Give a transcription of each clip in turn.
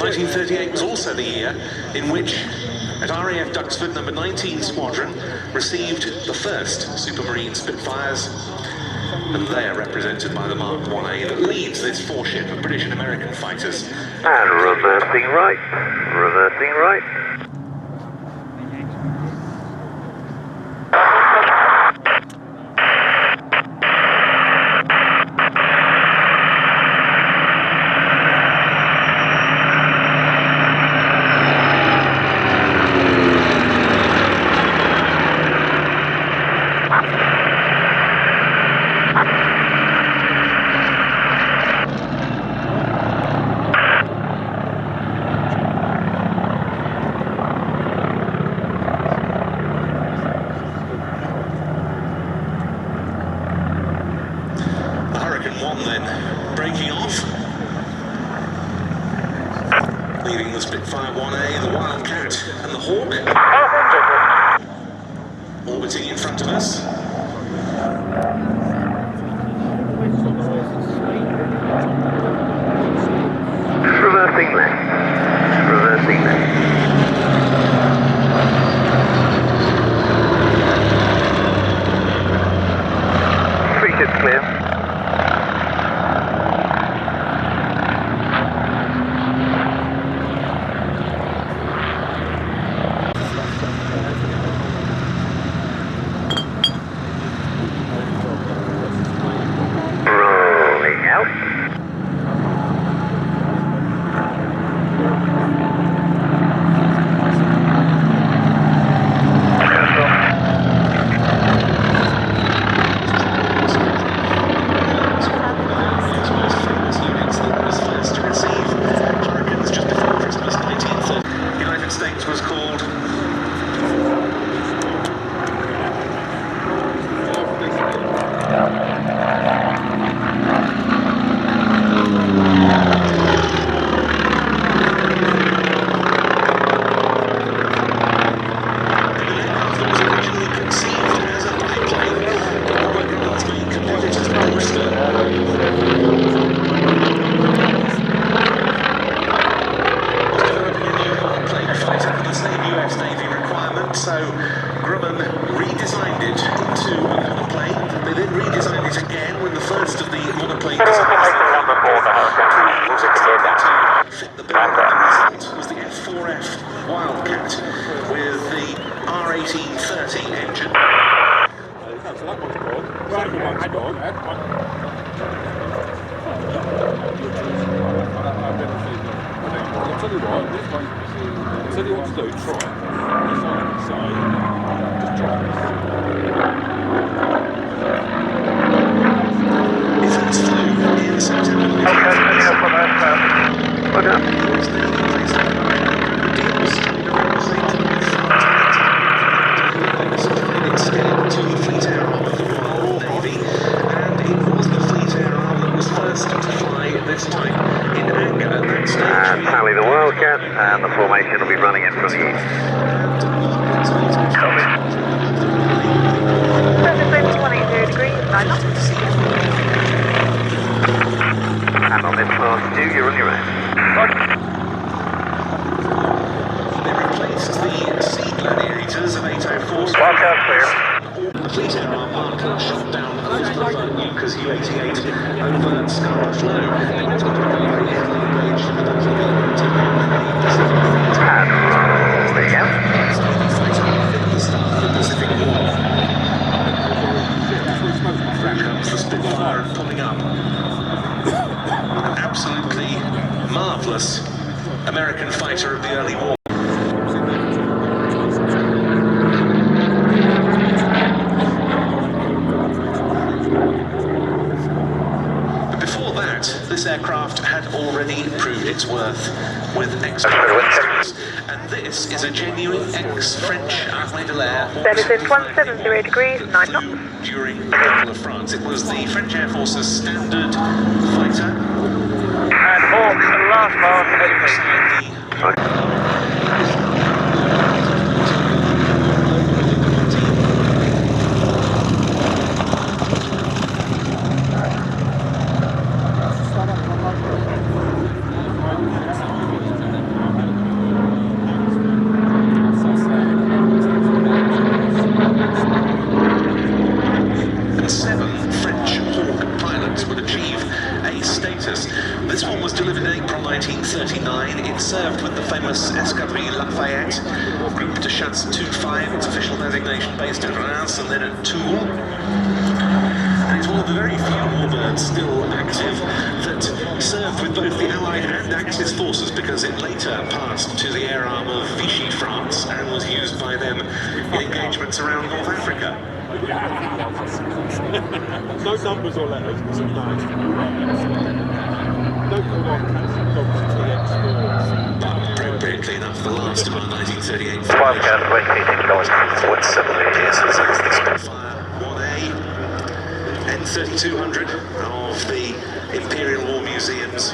1938 was also the year in which, at RAF Duxford, number 19 Squadron received the first Supermarine Spitfires, and they are represented by the Mark 1A that leads this four-ship of British and American fighters. And reversing right, reversing right. Breaking off, leaving the Spitfire 1A, the Wildcat and the Hawk orbiting in front of us. Reversing left, reversing left. Three ships clear. Wildcat with the R1830 engine. Events flew in September 1938. Tally the Wildcat, and the formation will be running in from the east. Copy. 180 degrees, 9 knots. And on this class 2, you're on your own. They replaced the Sea Gladiators of 804. Wildcat clear. The Fleet Air Arm Marker shot down Newcastle U-88 over Scarborough Flow. They were very heavily engaged in the Battle of And rolling out. the start of the Pacific War. Back comes the Spitfire pulling up. An absolutely marvellous American fighter of the early war. This aircraft had already proved its worth with experience, and this is a genuine ex-French Armée de l'Air. 170 degrees, 9 knots. During the Battle of France, it was the French Air Force's standard fighter. And Hawk, the last pass, Force Escadrille Lafayette, Group de Chasse 2-5, its official designation based at Reims and then at Toul. And it's one of the very few warbirds still active that served with both the Allied and Axis forces, because it later passed to the air arm of Vichy France and was used by them in engagements around North Africa. No numbers or letters, it's a nice. No Appropriately enough, the last of our 1938 Wildcat 20 kilometers, 178 Yes, this is the Spitfire 1A, N3200 of the Imperial War Museums.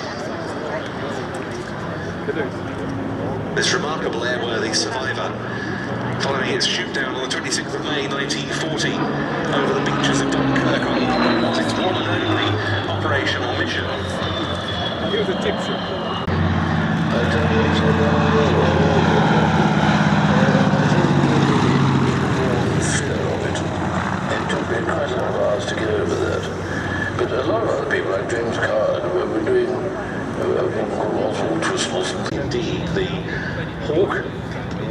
This remarkable airworthy survivor, following its shoot down on the 26th of May 1940 over the beaches of Dunkirk on what was its one and only operational mission. Here's a tip sheet. To get over that. But a lot of other people, like James Card, were doing all sorts of twistles. Indeed, the Hawk,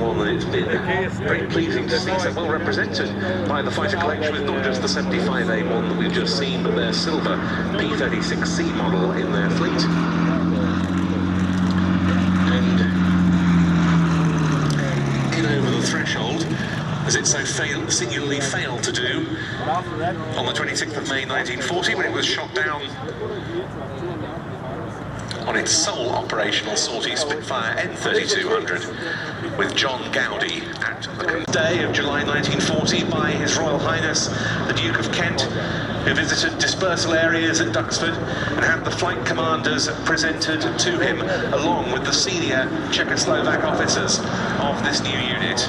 one that it's been very pleasing to see so well represented by the fighter collection, with not just the 75A1 that we've just seen, but their silver P-36C model in their fleet. And in over the threshold, as it so singularly failed to do on the 26th of May 1940 when it was shot down on its sole operational sortie Spitfire N3200 with John Gowdy at the day of July 1940 by His Royal Highness the Duke of Kent, who visited dispersal areas at Duxford and had the flight commanders presented to him along with the senior Czechoslovak officers of this new unit.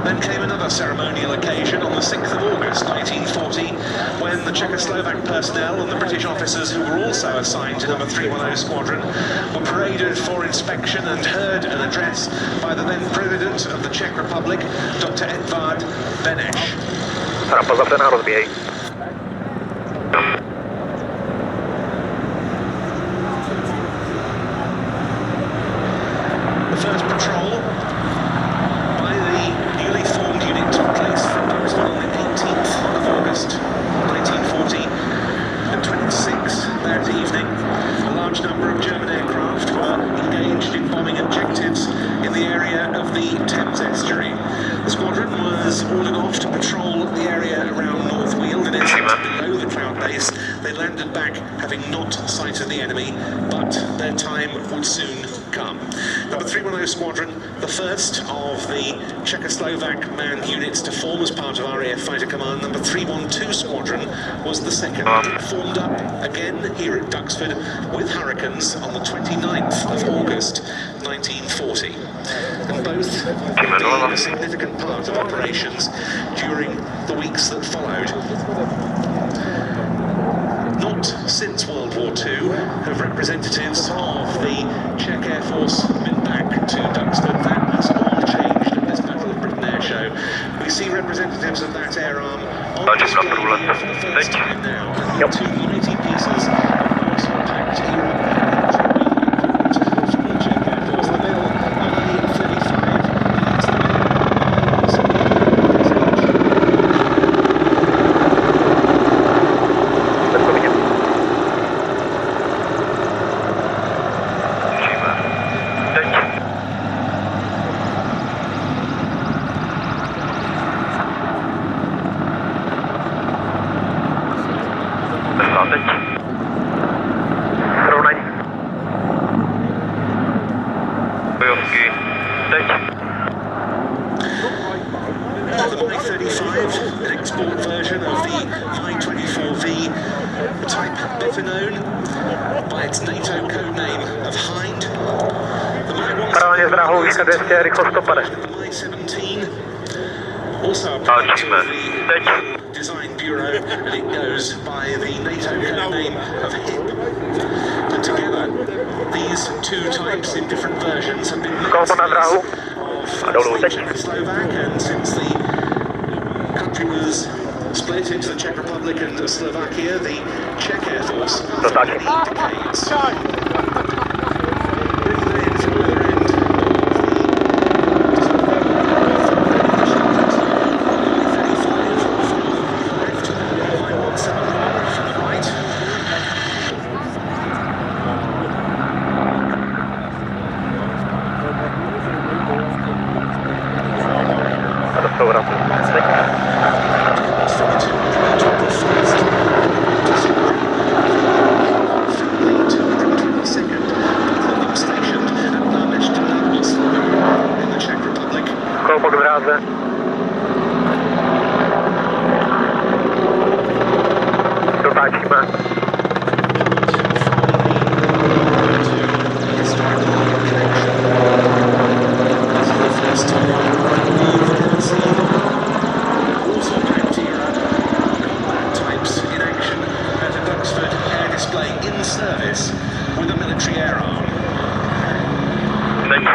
Then came another ceremonial occasion on the 6th of August 1940, when the Czechoslovak personnel and the British officers who were also assigned to number 310 Squadron were paraded for inspection and heard an address by the then President of the Czech Republic, Dr. Edvard Beneš. The first patrol by the newly formed unit took place from Duxford on the 18th of August 1940 at 26 that evening. A large number of German aircraft were engaged in bombing objectives in the area of the Thames estuary. The squadron was ordered off to patrol the area around North Weald, and in below the cloud base. They landed back, having not sighted the enemy, but their time would soon come. Number 310 Squadron, the first of the Czechoslovak manned units to form as part of RAF Fighter Command. Number 312 Squadron was the second. It formed up again here at Duxford with Hurricanes on the 29th of August 1940. And both being a significant part of operations during the weeks that followed. Not since World War II have representatives of the Czech Air Force been back to Duxford. That has all changed at this Battle of Britain Airshow. We see representatives of that air arm on display here for the first time now. And two mighty pieces of horse packed here from the Czech Air Force. The middle I-35. The Mi-35, an export version of the Mi-24V, type better known by its NATO code name of Hind. The Mi-17, also a product of the Design Bureau, and it goes by the NATO code name of HIP. And together, these two types in different versions have been mixed of Czechoslovak, and since the country was split into the Czech Republic and Slovakia, the Czech Air Force has been decades over up. Koło Grazę. Tutaj ma. In service with a military air arm. Thank you.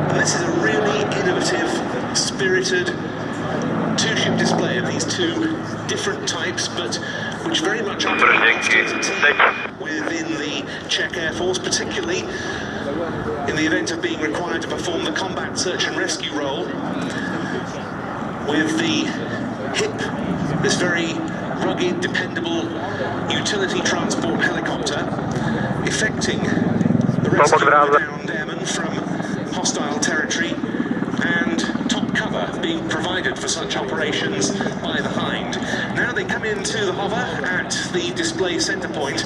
And this is a really innovative, spirited two-ship display of these two different types, but which very much operate within the Czech Air Force, particularly in the event of being required to perform the combat search and rescue role. With the HIP, this very rugged, dependable utility transport helicopter, effecting the rescue of downed airmen from hostile territory, and top cover being provided for such operations by the Hind. Now they come into the hover at the display centre point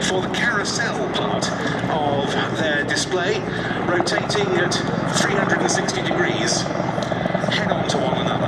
for the carousel part of their display, rotating at 360 degrees, head on to one another.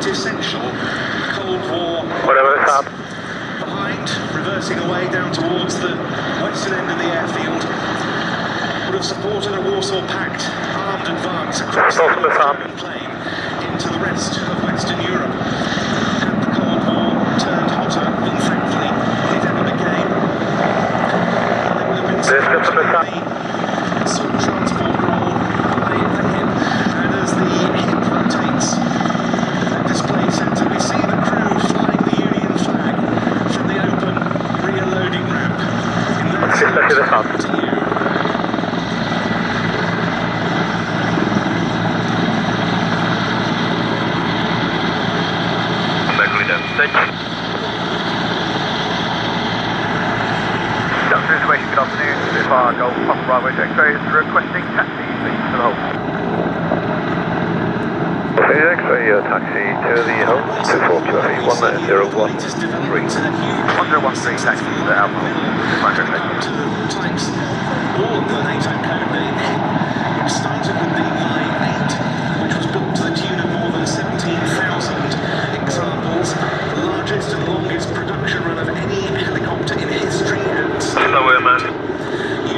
Essential Cold War. Whatever it's up. Behind, reversing away down towards the western end of the airfield, would have supported a Warsaw Pact armed advance across the German plain into the rest of Western Europe. Had the Cold War turned hotter than thankfully it ever became, there would have been the sort of transport role by the HIP, and as the HIP rotates display centre, we see the crew flying the Union flag from the open rear loading ramp. In that sense, to you. Duxford information, good afternoon. Spitfire Golf Papa Bravo to X-rays, requesting taxi, please, to the hold. X-ray, taxi to the home, 24 QFE 1013. 1013, taxi to the Alpha. Types, all of the NATO code name, which started with the Line 8, which was built to the tune of more than 17,000 examples, the largest and longest production run of any helicopter in history, and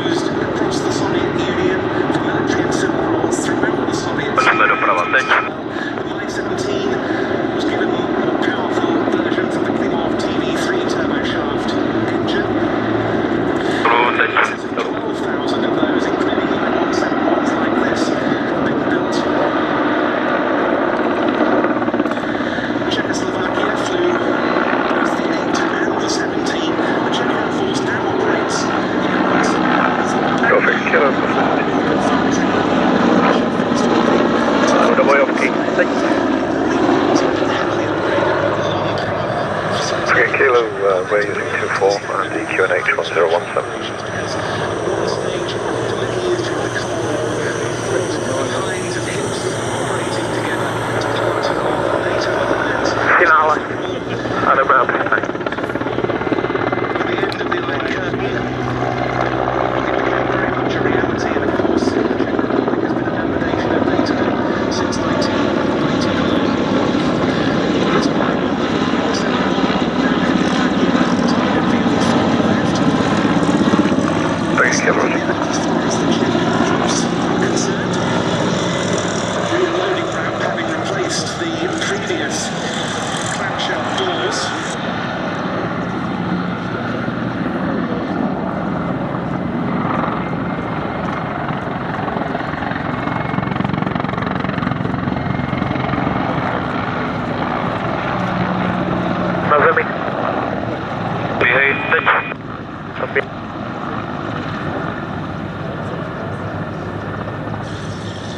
used across the Soviet Union for military and civil roles throughout the Soviet Union. The Mi-17 was given more powerful versions of the Klimov TV3 turboshaft engine. 12,000 of those, including I-171s like this, been built Finale. And around this time.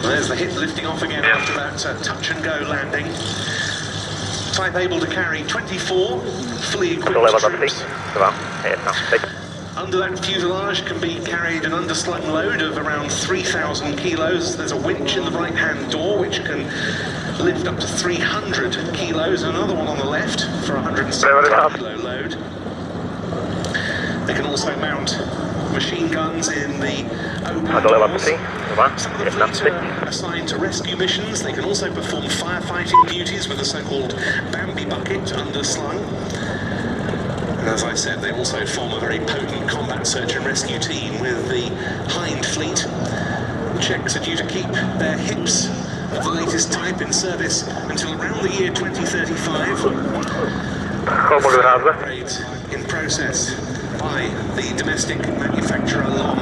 There's the hip lifting off again after that touch and go landing. Type able to carry 24 fully equipped troops. Under that fuselage can be carried an underslung load of around 3,000 kilos. There's a winch in the right-hand door which can lift up to 300 kilos. Another one on the left for a 170 kilo load. They can also mount machine guns in the open. Some of the fleet are assigned to rescue missions. They can also perform firefighting duties with a so-called Bambi bucket underslung. And as I said, they also form a very potent combat search and rescue team with the Hind fleet. The Czechs are due to keep their hips of the latest type in service until around the year 2035. Upgrades in process by the domestic manufacturer Lomb.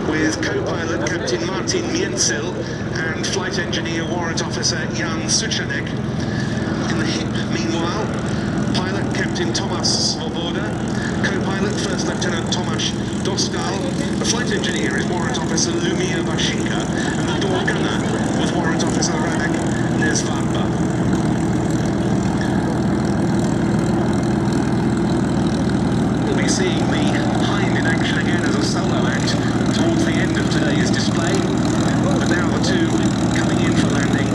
With co-pilot Captain Martin Mienzel and flight engineer warrant officer Jan Suchanek. In the hip, meanwhile, pilot Captain Tomas Svoboda, co-pilot First Lieutenant Tomasz Doskal, the flight engineer is warrant officer Lumir Vashinka, and the door gunner was warrant officer Radek Nezvadba. We'll be seeing the Hind in action again as a solo act towards the end of today's display, but now the two coming in for landing.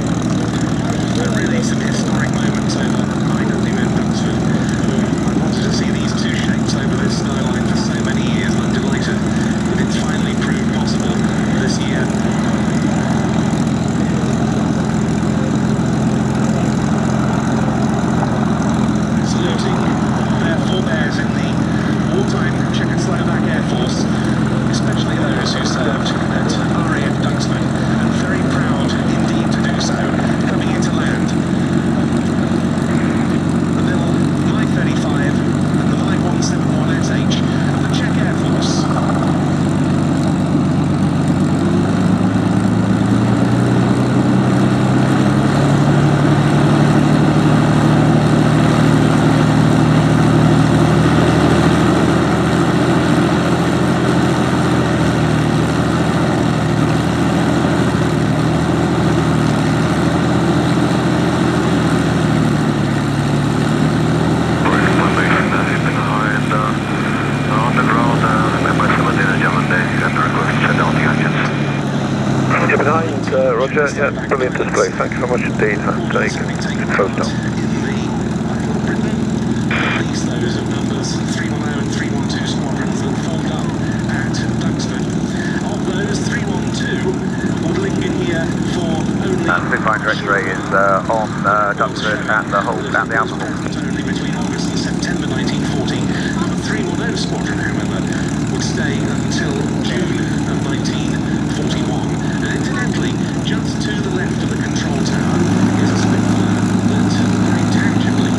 And really some historic moments over IWM and Duxford. I wanted to see these two shapes over this skyline for so many years, and I'm delighted that it's finally proved possible this year. Saluting their forebears in the wartime Czechoslovak Air Force, especially those who served at RAF Duxford, and very proud indeed to do so, coming into land. The little Mi-35 and the Mi-171SH of the Czech Air Force. Roger, yeah, brilliant display. Thank you very much indeed. It's closed now. These those of numbers 310 and 312 squadrons that formed up at Duxford. Of those, 312 would link in here for only... Big Fighter X-ray is on Duxford at the outer hall. Only between August and September 1940. Number 310 squadron, however, would stay until June of 1941. And incidentally, just to the left of the control tower is a Spitfire that very tangibly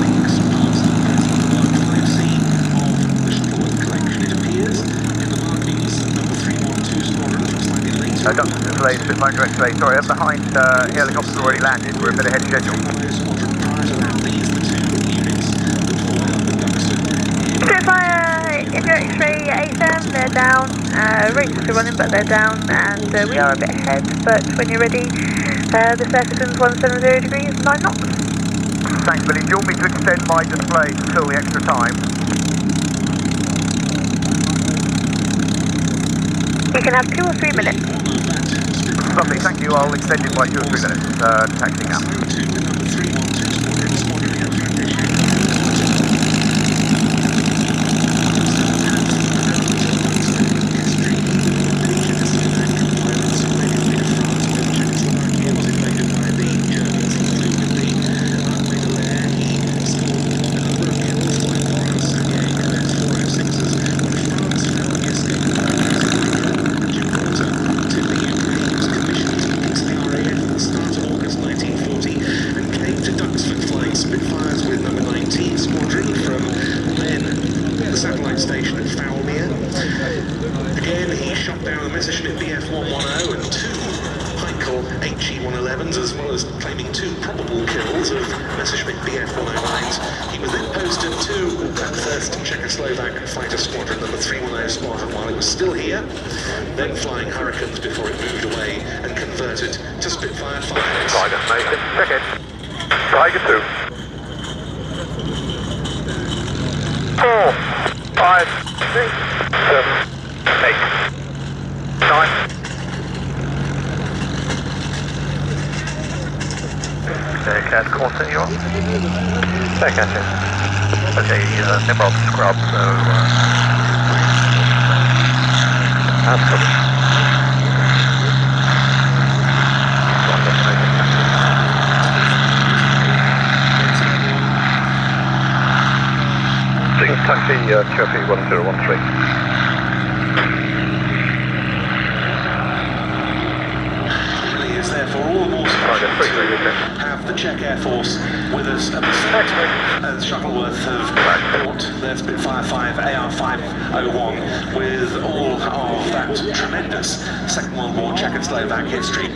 links past the present Block 5C of the Shuttleworth collection. It appears in the markings Duxford display, Spitfire direct delay. Sorry, up behind, helicopter's already landed. We're a bit ahead of schedule. Spitfire, India X-ray 8M, they're down. Rates are still running, but they're down, and we are a bit ahead. But when you're ready, the surface wind's 170 degrees, 9 knots. Thanks, Billy. Do you want me to extend my display to fill the extra time? You can have 2 or 3 minutes. Lovely, thank you. I'll extend it by 2 or 3 minutes. Taxiing out. As well as claiming 2 probable kills of Messerschmitt Bf-109s. He was then posted to that 1st Czechoslovak fighter squadron, number 310 squadron, while it was still here, then flying Hurricanes before it moved away and converted to Spitfire 5s. Tiger, mate. Check it. Tiger 2. 4, 5, 6, 7, 8, 9. Cat Corton, you on? Cat, yeah. Okay, Nimrod scrub, so... that's good. Taxi, QFE 1013. Therefore, all the more surprising to have the Czech Air Force with us at the same time as Shuttleworth have bought their Spitfire 5 AR501 with all of that tremendous Second World War Czechoslovak history.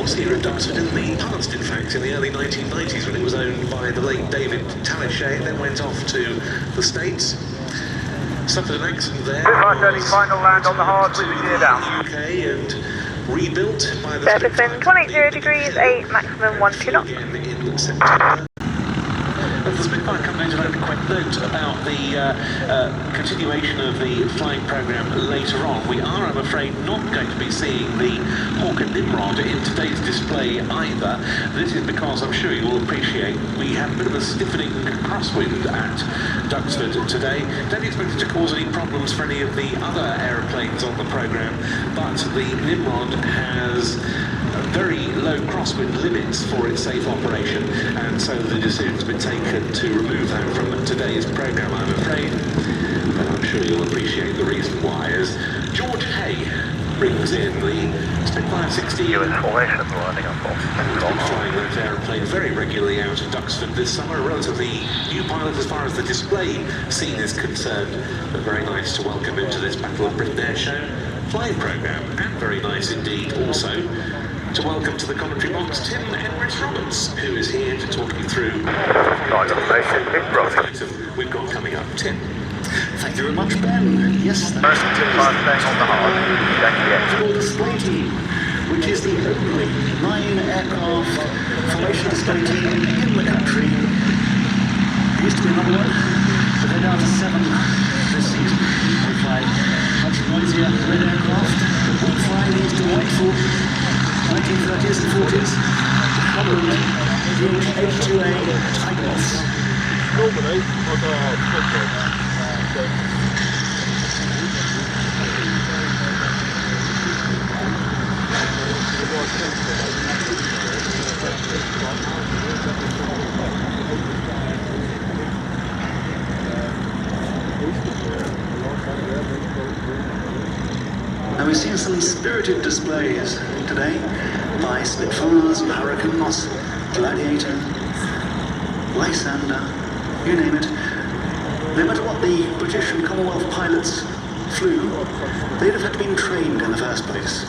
was here at Duxford in the past, in fact, in the early 1990s, when it was owned by the late David Talichet, then went off to the States. Suffered an accident there. Final land on the hard with the gear down. UK and rebuilt by the Surface wind 180 degrees, 8, maximum 1 knots. again in September. The Spitfire Company have only quite note about the continuation of the flying programme later on. We are, I'm afraid, not going to be seeing the Hawk and Nimrod in today's display either. This is because, I'm sure you will appreciate, we have a bit of a stiffening crosswind at Duxford today. Don't expect it to cause any problems for any of the other aeroplanes on the programme, but the Nimrod has very low crosswind limits for its safe operation, and so the decision's been taken to remove that from today's programme, I'm afraid. But I'm sure you'll appreciate the reason why, as George Hay brings in the Spitfire 16. US formation lining up on. Been flying that aeroplane very regularly out of Duxford this summer. A relatively new pilot as far as the display scene is concerned, but very nice to welcome him to this Battle of Britain Airshow flying programme, and very nice indeed also to welcome to the commentary box Tim Roberts, who is here to talk you through the item we've got coming up. Tim. Thank you very much, Ben. Yes, First Tim staying on the hard. for the display team, which is the only 9-aircraft formation display team in the country. There used to be another one, but they're down to 7 this season. We fly much noisier red aircraft. We fly these delightful 1930s and 40s Hubbard DH-82A Tigers. Normally, I'll go out quickly. Now we've seen some spirited displays today by Spitfires, Hurricanes, Gladiator, Lysander, you name it. No matter what the British and Commonwealth pilots flew, they'd have had to been trained in the first place.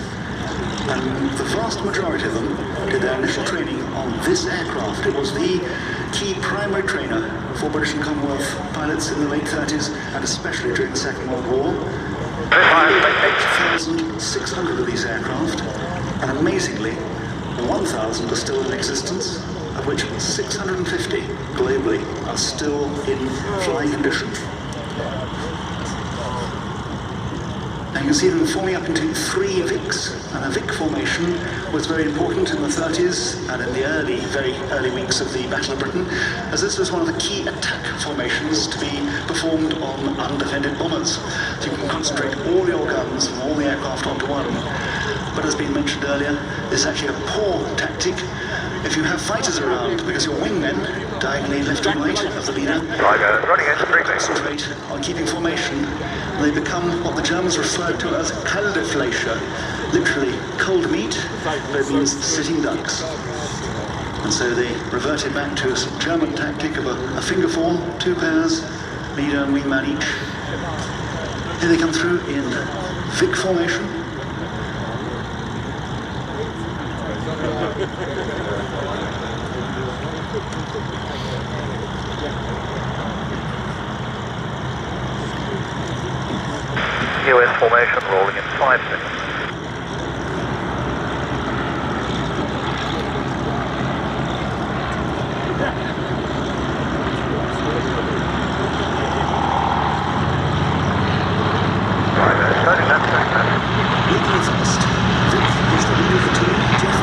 And the vast majority of them did their initial training on this aircraft. It was the key primary trainer for British and Commonwealth pilots in the late 30s, and especially during the Second World War. 8,600 of these aircraft, and amazingly, 1,000 are still in existence, of which 650 globally are still in flying condition. Now you can see them forming up into 3 Vics, and a Vic formation was very important in the 30s and in the very early weeks of the Battle of Britain, as this was one of the key attack formations to be performed on undefended bombers. So you can concentrate all your guns from all the aircraft onto one. But as been mentioned earlier, this is actually a poor tactic if you have fighters around, because your wingmen, diagonally left and right of the leader, concentrate on keeping formation. They become what the Germans referred to as kalte Fleischer, literally cold meat, but it means sitting ducks. And so they reverted back to a German tactic of a finger four, 2 pairs, leader and wingman each. Here they come through in Vic formation. US formation rolling in 5 seconds. Looking fast. Vic is the leader of the team. Jeff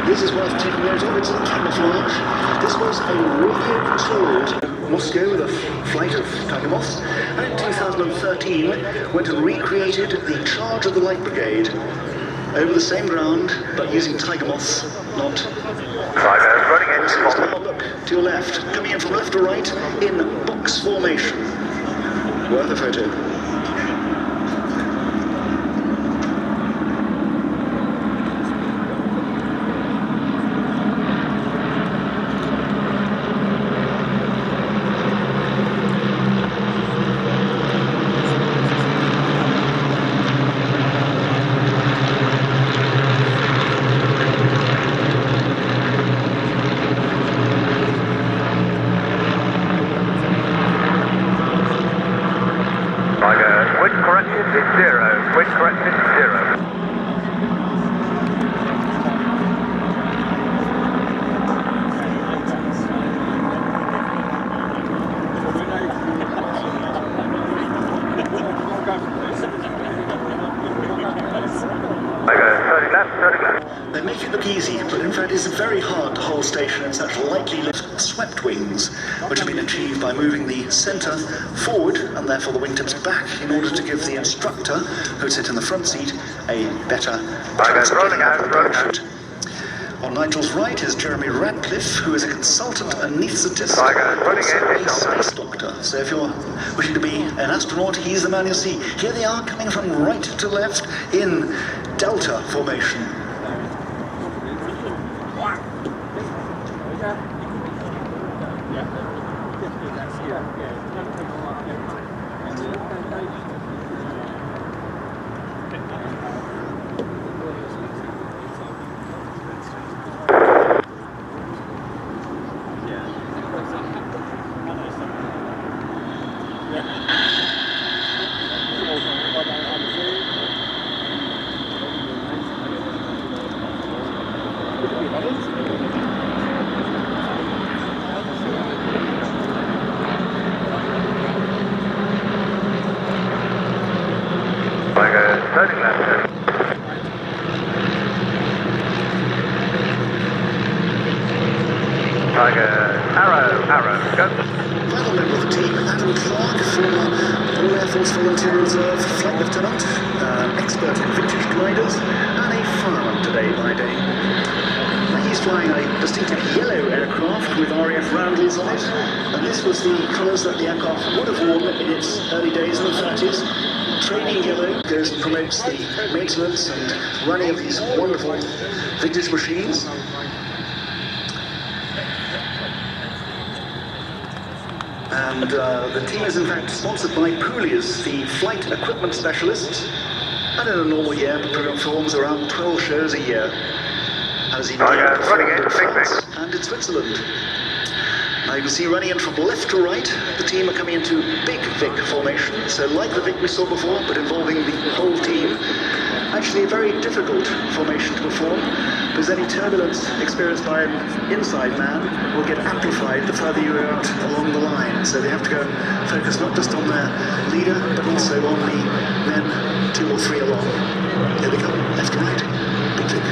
This is worth taking note of, it's a camouflage. This was a radio tour to Moscow with a flight of Tiger Moths, and in 2013 went and recreated the charge of the Light Brigade over the same ground, but using Tiger Moths, not... Running in. Look to your left, coming in from left to right in box formation. worth a photo. Wind correction is 0. Wind correction is 0. Turning left, turning left. They make it look easy, but in fact it's very hard to hold station in such lightly lifted swept wings, which have been achieved by moving the centre forward and therefore the wingtips back in order to give the instructor, who sit in the front seat, a better chance of getting up the parachute. On Nigel's right is Jeremy Radcliffe, who is a consultant anaesthetist, also a space doctor. So if you're wishing to be an astronaut, he's the man you'll see. Here they are, coming from right to left in Delta formation. Turning left. Tiger, arrow, go. Final member of the team, Adam Clark, former Royal Air Force Volunteer Reserve Flight Lieutenant, expert in vintage gliders, and a fireman today by day. Now he's flying a distinctive yellow aircraft with RAF roundels on it, and this was the colours that the aircraft would have worn in its early days in the 30s. Training yellow goes and promotes the maintenance and running of these wonderful vintage machines. And the team is in fact sponsored by Poolies, the flight equipment specialists, and in a normal year performs around 12 shows a year, as he performed in France and in Switzerland. Now you can see running in from left to right, the team are coming into big Vic formation, so like the Vic we saw before, but involving the whole team. Actually a very difficult formation to perform, because any turbulence experienced by an inside man will get amplified the further you are out along the line. So they have to go and focus not just on their leader, but also on the men 2 or 3 along. Here they come, left to right, big Vic.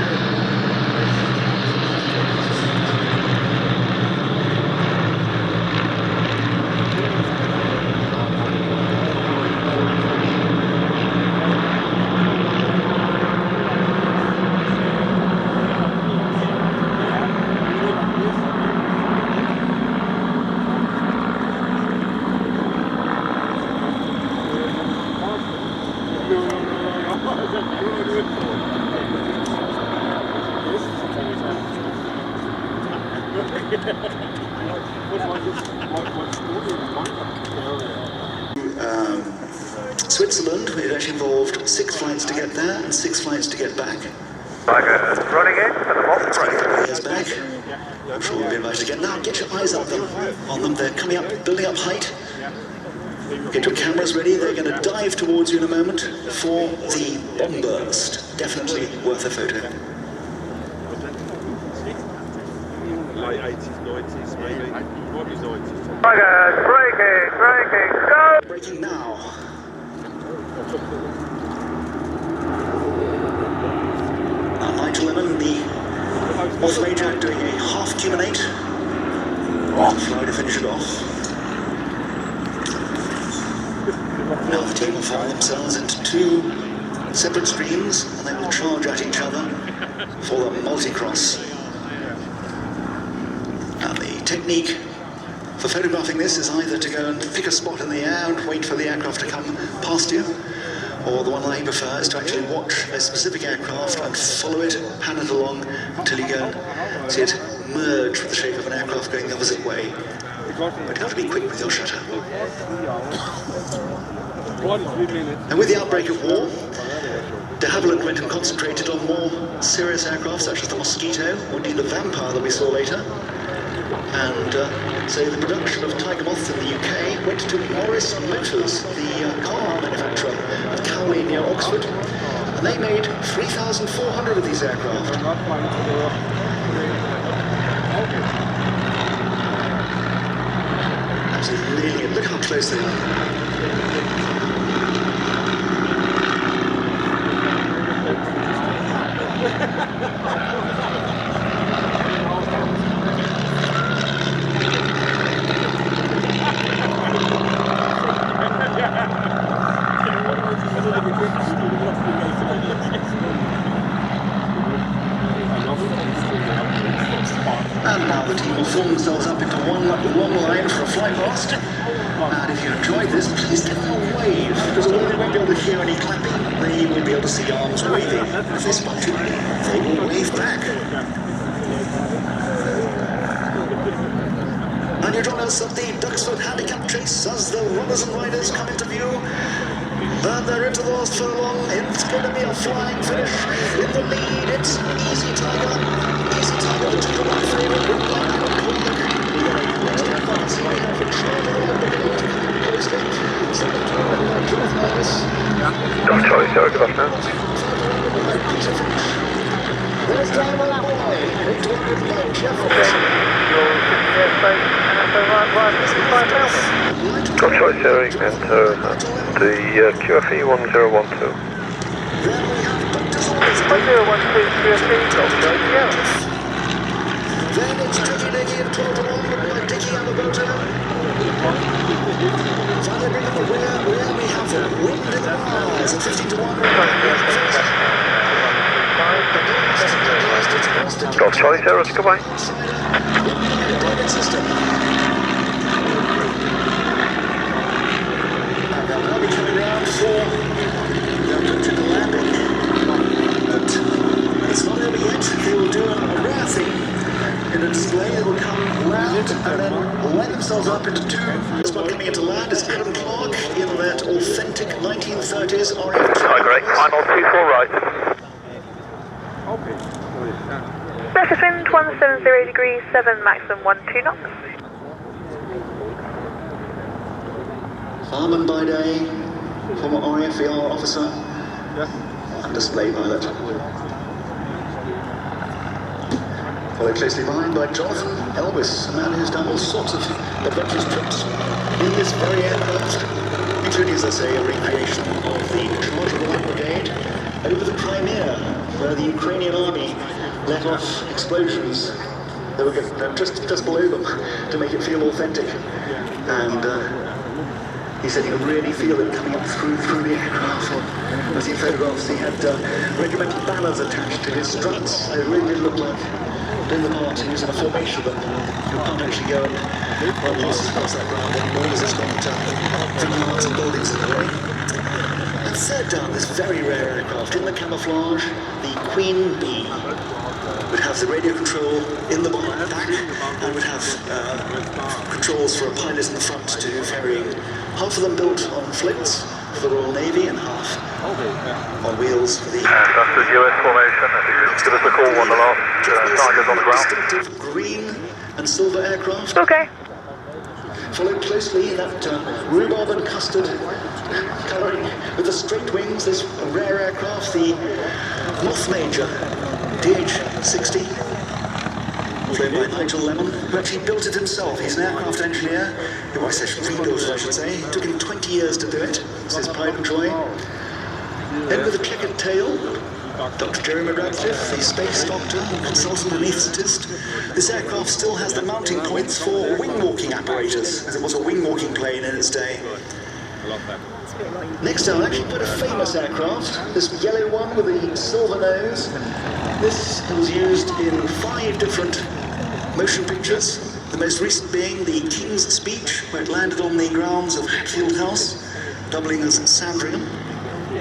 Switzerland, it actually involved 6 flights to get there and 6 flights to get back. Running in for the bottom That's a couple of years back. I'm sure we'll be invited again. Now get your eyes on them. They're coming up, building up height. Get your cameras ready. They're going to dive towards you in a moment for the bomb burst. Definitely worth a photo. Late 80s, 90s, maybe. Might be 90s. Tiger, braking, go! Braking now. Now Nigel Lemon, the off major, doing a half cuminate. Fly to finish it off. Now the team will follow themselves into 2 separate streams, and they will charge at each other for the multi-cross. Now the technique for photographing this is either to go and pick a spot in the air and wait for the aircraft to come past you, or the one I prefer is to actually watch a specific aircraft and follow it, pan it along until you go and see it merge with the shape of an aircraft going the opposite way. But you have to be quick with your shutter. And with the outbreak of war, de Havilland went and concentrated on more serious aircraft such as the Mosquito, or indeed the Vampire that we saw later. And so the production of Tiger Moths in the UK went to Morris Motors, the car manufacturer of Cowley near Oxford, and they made 3,400 of these aircraft. Absolutely brilliant. Look how close they are. And now the team will form themselves up into one long line for a fly past. And if you enjoyed this, please give them a wave, because although they won't be able to hear any clapping, they will be able to see arms waving. If they spot you, they will wave back. And you join us at the Duxford handicap chase as the runners and riders come into view. And they're into the last furlong. It's going to be a flying finish. In the lead, it's Easy Tiger. Easy Tiger, the 2-to-1 favourite. Charlie, Sarah, good afternoon. There's Diamond Boy. It's one with Mike Jefferson. Got Charlie, Sarah, you can enter the QFE 1012. 1012 QFE, yeah. Then it's Tricky Nicky at 12-1 with Dicky and the Boater. Finally bringing the rear we have Wind in the Rise at 15-1. Got Charlie, Sarah, goodbye. System. And they'll now be coming round for their approaching the landing. But it's not over yet. They will do a rare thing. In a display, they will come round and then line themselves up into two. This one coming into land is Adam Clark in that authentic 1930s RAF. Hi, Greg. Final 24 right. Surface wind 170 degrees 7, maximum 12 knots. Fireman by day, former RAF officer, and display pilot. Followed closely behind by Jonathan Elvis, a man who's done all sorts of adventurous trips in this very aircraft, including, as I say, a recreation of the charge of the Light Brigade over the Crimea, where the Ukrainian army let off explosions. They were just below them to make it feel authentic. And he said he could really feel it coming up through the aircraft. As he photographs, he had regimental banners attached to his struts. It really did look like doing the part he was in a formation that you can't actually go and pass that ground anymore because it's got vineyards and buildings in the way. And third down, this very rare aircraft in the camouflage, the Queen Bee, would have the radio control in the back and would have controls for a pilot in the front to do varying. Half of them built on floats for the Royal Navy and half on wheels for the... That's the US formation. If you just give us a call when the last Tigers on the ground. Distinctive green and silver aircraft. Okay. Followed closely in that rhubarb and custard colouring with the straight wings, this rare aircraft, the Moth Major DH-60, flown by Nigel Lemon, who actually built it himself. He's an aircraft engineer, who I said rebuilt it, I should say. It took him 20 years to do it. It's his pride and joy. Then with a checkered tail, Dr. Jeremy Radcliffe, the space doctor, consultant anaesthetist. This aircraft still has the mounting points for wing-walking apparatus, as it was a wing-walking plane in its day. Next down, actually quite a famous aircraft, this yellow one with the silver nose. This was used in 5 different motion pictures. The most recent being the King's Speech, where it landed on the grounds of Hatfield House, doubling as Sandringham. We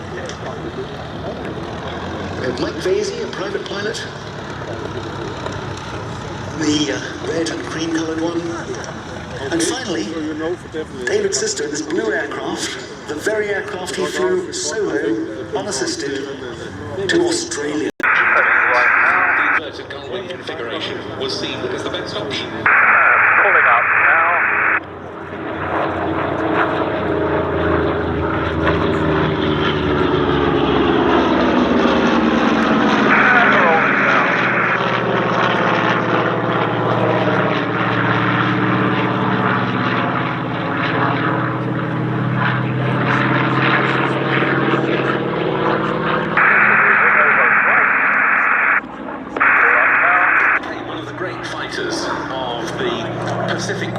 have Mike Vasey, a private pilot. The red and cream-coloured one. And finally, David's sister, this blue aircraft, the very aircraft he flew solo, unassisted, to Australia. The inverted gull wing configuration was seen as the best option. Pulling up now. One of the great fighters of the Pacific